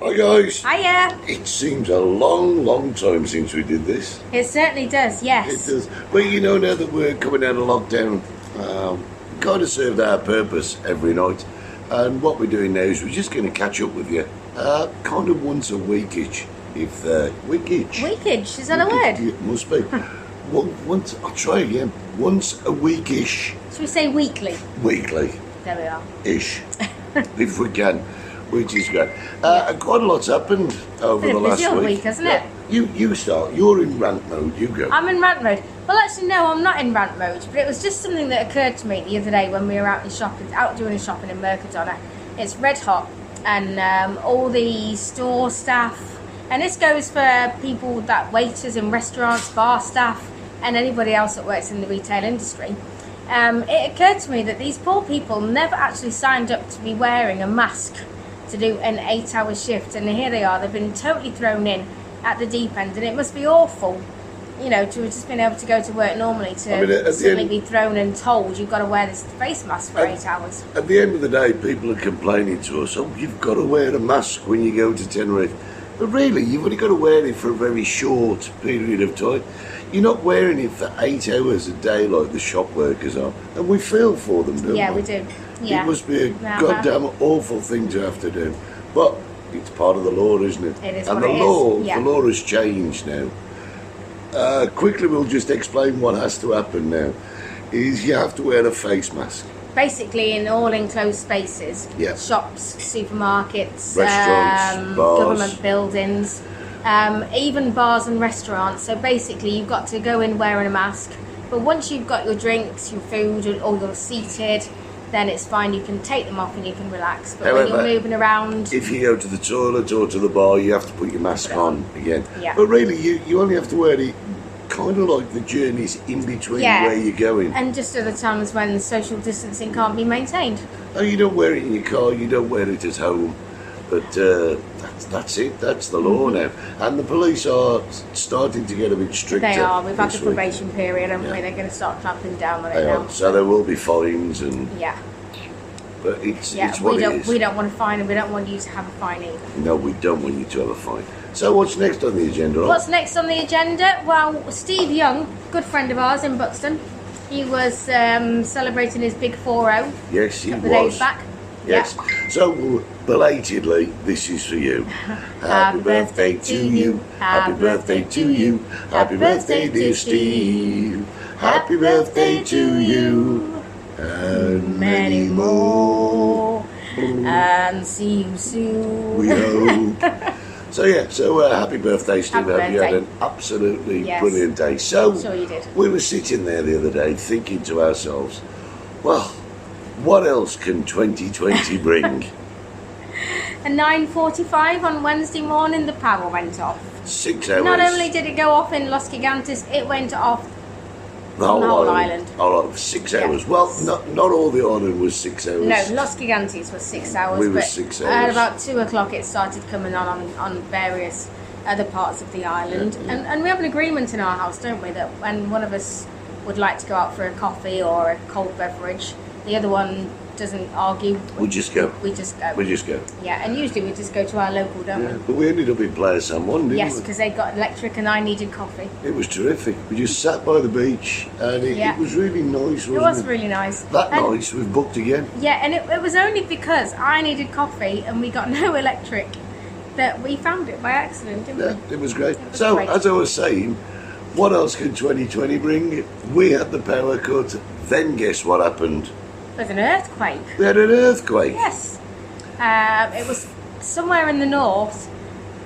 Hi guys. Hiya. It seems a long time since we did this. It certainly does, yes. It does. But you know, now that we're coming out of lockdown, kind of served our purpose every night. And what we're doing now is we're just going to catch up with you, kind of once a weekish. If weekish. Weekage, is that a word? It must be. Once. I'll try again. Once a weekish. Should we say weekly? Weekly. There we are. Ish. If we can. Which is great. Quite a lot's happened over the last week, hasn't it? You start. You're in rant mode. You go. I'm in rant mode. Well, actually, no, I'm not in rant mode. But it was just something that occurred to me the other day when we were out doing shopping in Mercadona. It's red hot, and all the store staff, and this goes for people that waiters in restaurants, bar staff, and anybody else that works in the retail industry. It occurred to me that these poor people never actually signed up to be wearing a mask to do an 8-hour shift, and here they are. They've been totally thrown in at the deep end, and it must be awful, you know, to have just been able to go to work normally to suddenly be thrown and told you've got to wear this face mask for 8 hours. At the end of the day, people are complaining to us, oh, you've got to wear a mask when you go to Tenerife. But really, you've only got to wear it for a very short period of time. You're not wearing it for 8 hours a day like the shop workers are. And we feel for them, don't we? Yeah, we do. Yeah. It must be a goddamn awful thing to have to do. But it's part of the law, isn't it? It is. And the law has changed now. Quickly, we'll just explain what has to happen now. Is you have to wear a face mask. Basically, in all enclosed spaces, yeah. Shops, supermarkets, restaurants, bars, government buildings, even bars and restaurants. So basically, you've got to go in wearing a mask. But once you've got your drinks, your food, or you're seated, then it's fine. You can take them off and you can relax. But however, when you're moving around, if you go to the toilet or to the bar, you have to put your mask on again. Yeah. But really, you only have to wear it kind of like the journeys in between where you're going. And just at the times when social distancing can't be maintained. Oh, you don't wear it in your car, you don't wear it at home. But that's it, that's the law now. And the police are starting to get a bit stricter. They are. We've had the probation period, haven't we? They're going to start clamping down on it now. So there will be fines and... Yeah. But it's what it is. We don't want to fine, and we don't want you to have a fine either. No, we don't want you to have a fine. So what's next on the agenda? What's next on the agenda? Well, Steve Young, good friend of ours in Buxton, he was celebrating his big 4-0. Yes, he was. The days back. Yes. Yeah. So, belatedly, this is for you. Happy birthday to you. Happy birthday to you. Happy birthday, dear Steve. Happy birthday to you. And many more. And see you soon. We hope. So happy birthday, Steve. Happy you had an absolutely brilliant day. So sure you did. We were sitting there the other day thinking to ourselves, well, what else can 2020 bring? At 9:45 on Wednesday morning, the power went off. 6 hours. Not only did it go off in Los Gigantes, it went off the whole island. 6 hours. Well, not all the island was 6 hours. No, Los Gigantes was 6 hours. We were 6 hours. At about 2 o'clock it started coming on various other parts of the island. Yeah. And we have an agreement in our house, don't we, that when one of us would like to go out for a coffee or a cold beverage, the other one doesn't argue. We just go. We just go. We just go. Yeah, and usually we just go to our local, don't we? But we ended up in Playa San Juan, didn't we? Yes, because they got electric and I needed coffee. It was terrific. We just sat by the beach and it was really nice, wasn't it? It was really nice. Nice, we've booked again. Yeah, and it was only because I needed coffee and we got no electric that we found it by accident, didn't we? Yeah, it was great. As I was saying, what else can 2020 bring? We had the power cut, then guess what happened? With an earthquake. We had an earthquake. Yes. It was somewhere in the north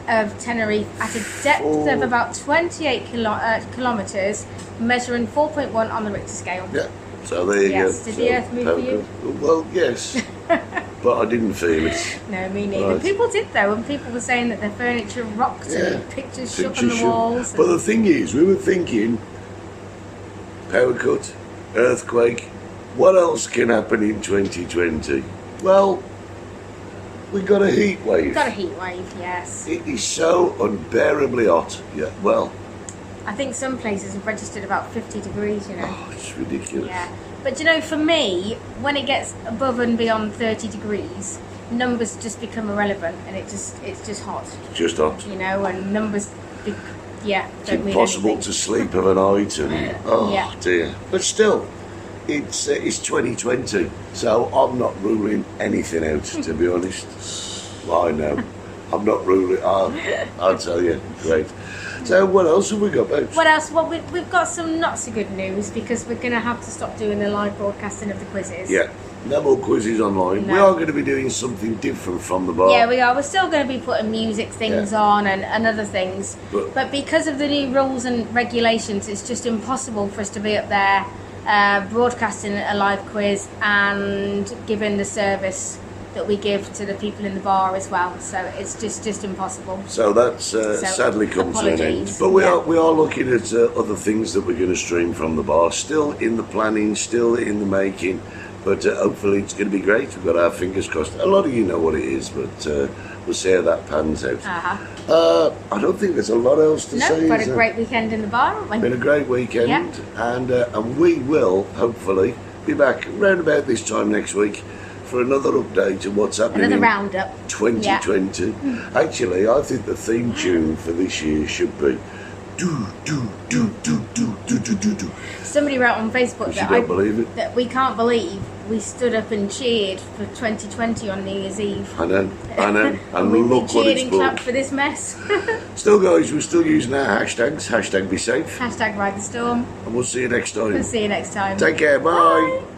of Tenerife at a depth of about 28 kilometres, measuring 4.1 on the Richter scale. Yeah. So there you go. Did the earth move for you? Well, yes. But I didn't feel it. No, me neither. Right. People did though, and people were saying that their furniture rocked and pictures shook on the walls. But the thing is, we were thinking, power cut, earthquake, what else can happen in 2020? Well, we got a heat wave. We got a heat wave, yes. It is so unbearably hot. Yeah, well, I think some places have registered about 50 degrees, you know. Oh, it's ridiculous. Yeah. But you know, for me, when it gets above and beyond 30 degrees, numbers just become irrelevant, and it's just hot. Just hot. You know, and numbers, yeah, It's don't mean impossible anything. to sleep of a night, and oh Yeah. dear. But still, it's 2020, so I'm not ruling anything out. To be honest, I know I'm not ruling. I'll tell you, great. So what else have we got, babes? What else? Well, we've got some not so good news because we're going to have to stop doing the live broadcasting of the quizzes. Yeah, no more quizzes online. No. We are going to be doing something different from the bar. Yeah, we are. We're still going to be putting music things Yeah. on and other things. But- But because of the new rules and regulations, it's just impossible for us to be up there broadcasting a live quiz and giving the service that we give to the people in the bar as well. So it's just impossible. So that's sadly come to an end. apologies. But we Yeah. are looking at other things that we're going to stream from the bar. Still in the planning, still in the making. But hopefully it's going to be great. We've got our fingers crossed. A lot of you know what it is, but we'll see how that pans out. I don't think there's a lot else to No, say. we've had is a there? great weekend in the bar, haven't we? Been a great weekend, Yeah. and we will hopefully be back around about this time next week for another update of what's happening Another in roundup. 2020. Actually, I think the theme tune for this year should be do do do do do do do do do. Somebody wrote on Facebook You that don't believe it? that we can't believe we stood up and cheered for 2020 on New Year's Eve. I know, And and we look what cheered it's and clapped brought. for this mess. Still, guys, we're still using our hashtags. Hashtag be safe, Hashtag ride the storm. and we'll see you next time. We'll see you next time. Take care. Bye. Bye.